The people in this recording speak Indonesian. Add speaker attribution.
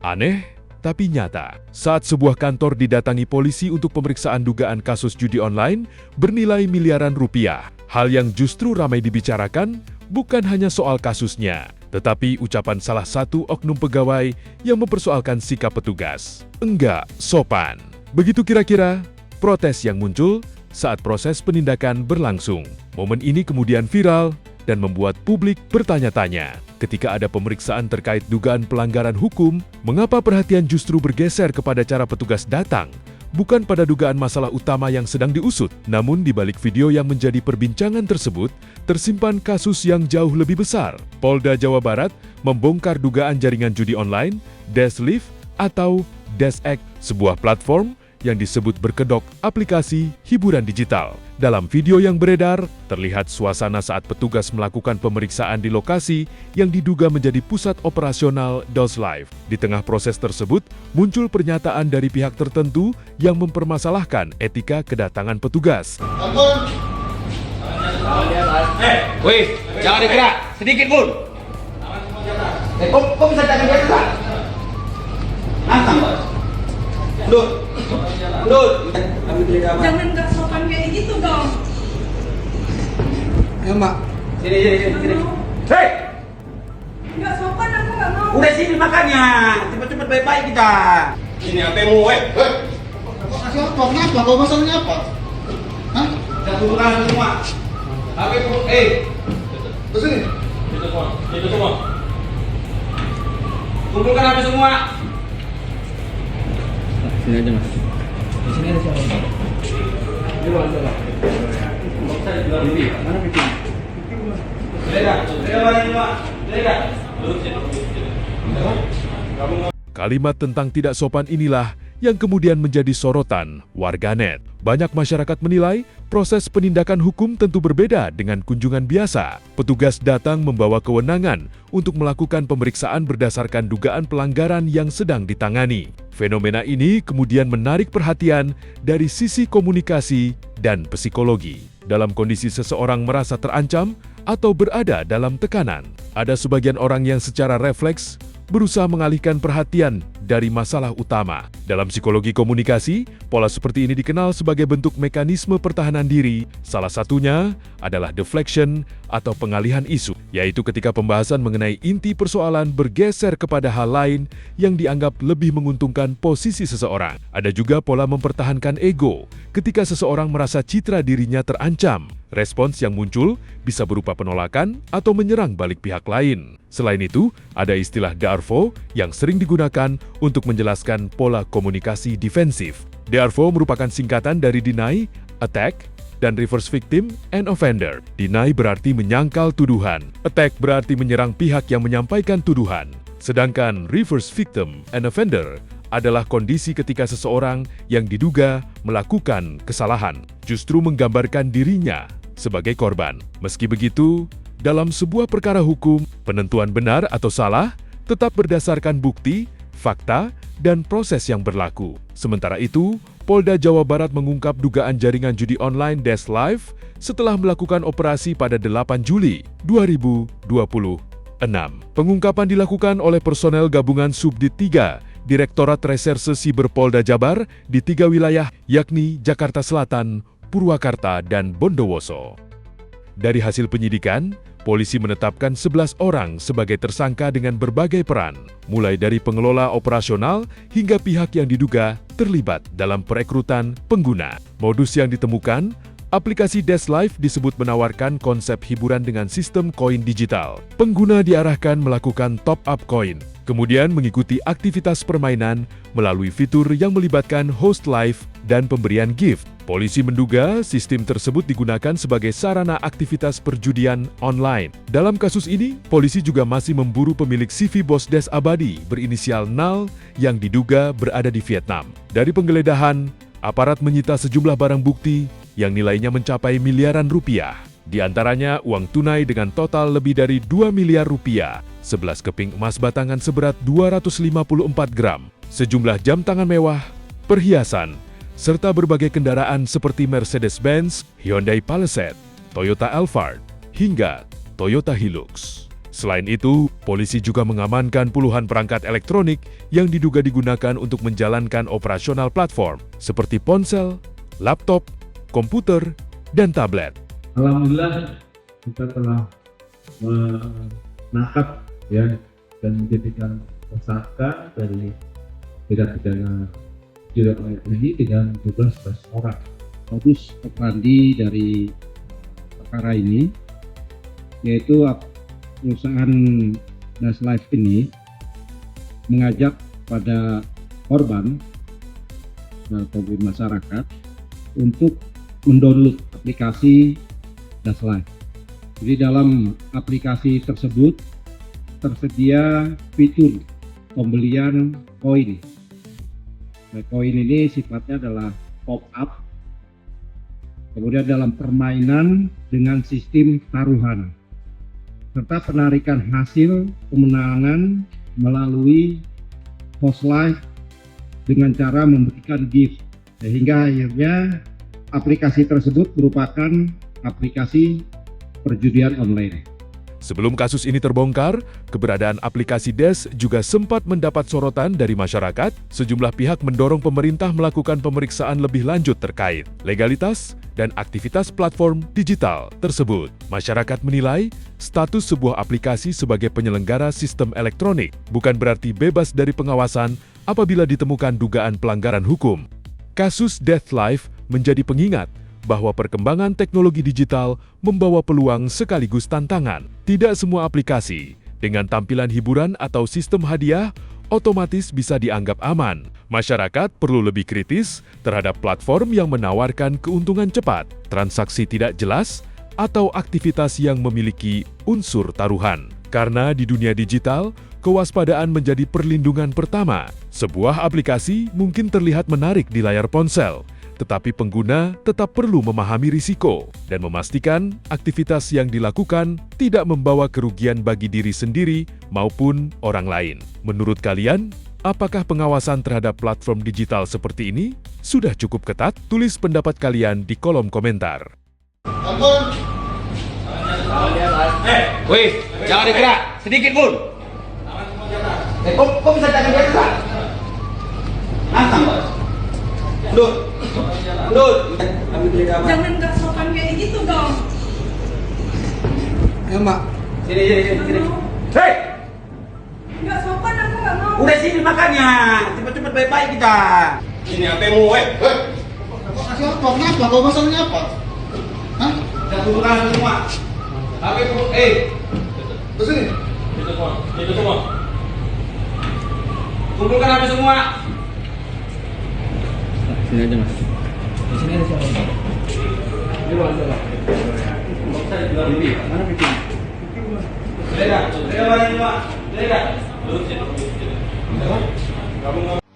Speaker 1: Aneh, tapi nyata. Saat sebuah kantor didatangi polisi untuk pemeriksaan dugaan kasus judi online bernilai miliaran rupiah, hal yang justru ramai dibicarakan bukan hanya soal kasusnya, tetapi ucapan salah satu oknum pegawai yang mempersoalkan sikap petugas. Enggak sopan. Begitu kira-kira protes yang muncul saat proses penindakan berlangsung. Momen ini kemudian viral dan membuat publik bertanya-tanya. Ketika ada pemeriksaan terkait dugaan pelanggaran hukum, mengapa perhatian justru bergeser kepada cara petugas datang, bukan pada dugaan masalah utama yang sedang diusut? Namun di balik video yang menjadi perbincangan tersebut, tersimpan kasus yang jauh lebih besar. Polda Jawa Barat membongkar dugaan jaringan judi online, Deslive atau Desek, sebuah platform yang disebut berkedok aplikasi hiburan digital. Dalam video yang beredar, terlihat suasana saat petugas melakukan pemeriksaan di lokasi yang diduga menjadi pusat operasional Deslive. Di tengah proses tersebut, muncul pernyataan dari pihak tertentu yang mempermasalahkan etika kedatangan petugas.
Speaker 2: Wih, jangan digerak, sedikit pun. Kok bisa jangan digerak? Antang, Pak. Dul.
Speaker 3: Jangan gak sopan kayak gitu dong.
Speaker 2: Ayo, Mbak. Sini. Hei!
Speaker 3: Gak sopan, aku gak mau.
Speaker 2: Udah sini makannya. Cepet-cepet baik-baik kita. Ini HP-mu,
Speaker 4: Kasih apa? Kenapa? Kau masalahnya apa? Hah?
Speaker 2: Kita kumpulkan semua. HP-mu,
Speaker 4: Ke sini.
Speaker 2: Itu semua. Kumpulkan HP semua. Sini aja, Mas. Di sini ada siapa? Di luar sana. Pipi. Mana pipi?
Speaker 1: Kalimat tentang tidak sopan inilah yang kemudian menjadi sorotan warganet. Banyak masyarakat menilai proses penindakan hukum tentu berbeda dengan kunjungan biasa. Petugas datang membawa kewenangan untuk melakukan pemeriksaan berdasarkan dugaan pelanggaran yang sedang ditangani. Fenomena ini kemudian menarik perhatian dari sisi komunikasi dan psikologi. Dalam kondisi seseorang merasa terancam atau berada dalam tekanan, ada sebagian orang yang secara refleks berusaha mengalihkan perhatian dari masalah utama. Dalam psikologi komunikasi, pola seperti ini dikenal sebagai bentuk mekanisme pertahanan diri. Salah satunya adalah deflection atau pengalihan isu, yaitu ketika pembahasan mengenai inti persoalan bergeser kepada hal lain yang dianggap lebih menguntungkan posisi seseorang. Ada juga pola mempertahankan ego ketika seseorang merasa citra dirinya terancam. Respons yang muncul bisa berupa penolakan atau menyerang balik pihak lain. Selain itu, ada istilah DARVO yang sering digunakan untuk menjelaskan pola komunikasi defensif. DARVO merupakan singkatan dari Deny, Attack, dan Reverse Victim and Offender. Deny berarti menyangkal tuduhan. Attack berarti menyerang pihak yang menyampaikan tuduhan. Sedangkan Reverse Victim and Offender adalah kondisi ketika seseorang yang diduga melakukan kesalahan justru menggambarkan dirinya sebagai korban. Meski begitu, dalam sebuah perkara hukum, penentuan benar atau salah tetap berdasarkan bukti, fakta, dan proses yang berlaku. Sementara itu, Polda Jawa Barat mengungkap dugaan jaringan judi online Deslive setelah melakukan operasi pada 8 Juli 2026. Pengungkapan dilakukan oleh personel gabungan Subdit 3 Direktorat Reserse Siber Polda Jabar di 3 wilayah, yakni Jakarta Selatan, Purwakarta, dan Bondowoso. Dari hasil penyidikan, polisi menetapkan 11 orang sebagai tersangka dengan berbagai peran, mulai dari pengelola operasional hingga pihak yang diduga terlibat dalam perekrutan pengguna. Modus yang ditemukan, aplikasi Deslive disebut menawarkan konsep hiburan dengan sistem koin digital. Pengguna diarahkan melakukan top-up koin, kemudian mengikuti aktivitas permainan melalui fitur yang melibatkan host live dan pemberian gift. Polisi menduga sistem tersebut digunakan sebagai sarana aktivitas perjudian online. Dalam kasus ini, polisi juga masih memburu pemilik CV Bos Des Abadi berinisial Nal yang diduga berada di Vietnam. Dari penggeledahan, aparat menyita sejumlah barang bukti yang nilainya mencapai miliaran rupiah. Di antaranya uang tunai dengan total lebih dari 2 miliar rupiah, 11 keping emas batangan seberat 254 gram, sejumlah jam tangan mewah, perhiasan, serta berbagai kendaraan seperti Mercedes-Benz, Hyundai Palisade, Toyota Alphard, hingga Toyota Hilux. Selain itu, polisi juga mengamankan puluhan perangkat elektronik yang diduga digunakan untuk menjalankan operasional platform, seperti ponsel, laptop, komputer, dan tablet.
Speaker 5: Alhamdulillah kita telah menangkap ya dan menjadikan tersangka dari tindak pidana jual ini dengan 12 orang.
Speaker 6: Modus operandi dari perkara ini yaitu perusahaan Das Life ini mengajak pada korban atau masyarakat untuk mendownload aplikasi Das Life. Jadi dalam aplikasi tersebut tersedia fitur pembelian koin. Nah, koin ini sifatnya adalah pop-up. Kemudian dalam permainan dengan sistem taruhan serta penarikan hasil kemenangan melalui host live dengan cara memberikan gift, sehingga akhirnya aplikasi tersebut merupakan aplikasi perjudian online.
Speaker 1: Sebelum kasus ini terbongkar, keberadaan aplikasi DES juga sempat mendapat sorotan dari masyarakat. Sejumlah pihak mendorong pemerintah melakukan pemeriksaan lebih lanjut terkait legalitas dan aktivitas platform digital tersebut. Masyarakat menilai status sebuah aplikasi sebagai penyelenggara sistem elektronik bukan berarti bebas dari pengawasan apabila ditemukan dugaan pelanggaran hukum. Kasus Death Life menjadi pengingat bahwa perkembangan teknologi digital membawa peluang sekaligus tantangan. Tidak semua aplikasi dengan tampilan hiburan atau sistem hadiah otomatis bisa dianggap aman. Masyarakat perlu lebih kritis terhadap platform yang menawarkan keuntungan cepat, transaksi tidak jelas, atau aktivitas yang memiliki unsur taruhan. Karena di dunia digital, kewaspadaan menjadi perlindungan pertama. Sebuah aplikasi mungkin terlihat menarik di layar ponsel, tetapi pengguna tetap perlu memahami risiko dan memastikan aktivitas yang dilakukan tidak membawa kerugian bagi diri sendiri maupun orang lain. Menurut kalian, apakah pengawasan terhadap platform digital seperti ini sudah cukup ketat? Tulis pendapat kalian di kolom komentar.
Speaker 4: Ampun.
Speaker 2: Wih, jangan digerak sedikit pun. Kok bisa jangan digerak? Nantang, Bos. Mundur.
Speaker 3: Jangan nggak sopan kayak gitu dong.
Speaker 2: Ayo, Mbak. Sini. Hei!
Speaker 3: Nggak sopan, aku nggak mau.
Speaker 2: Udah sini makannya. Cepet-cepet baik-baik kita. Ini HP-mu, weh.
Speaker 4: Kasih apa? Kenapa? Kau masalahnya apa? Hah?
Speaker 2: Udah kumpulkan semua. HP-mu,
Speaker 4: Ke sini.
Speaker 2: Itu semua. Kumpulkan HP semua. Sini aja, Mas. Di sini ada siapa? Di luar sana. Pipi. Mana pipi? Sudah. Sudah, Pak. Sudah. Duduk sini. Kamu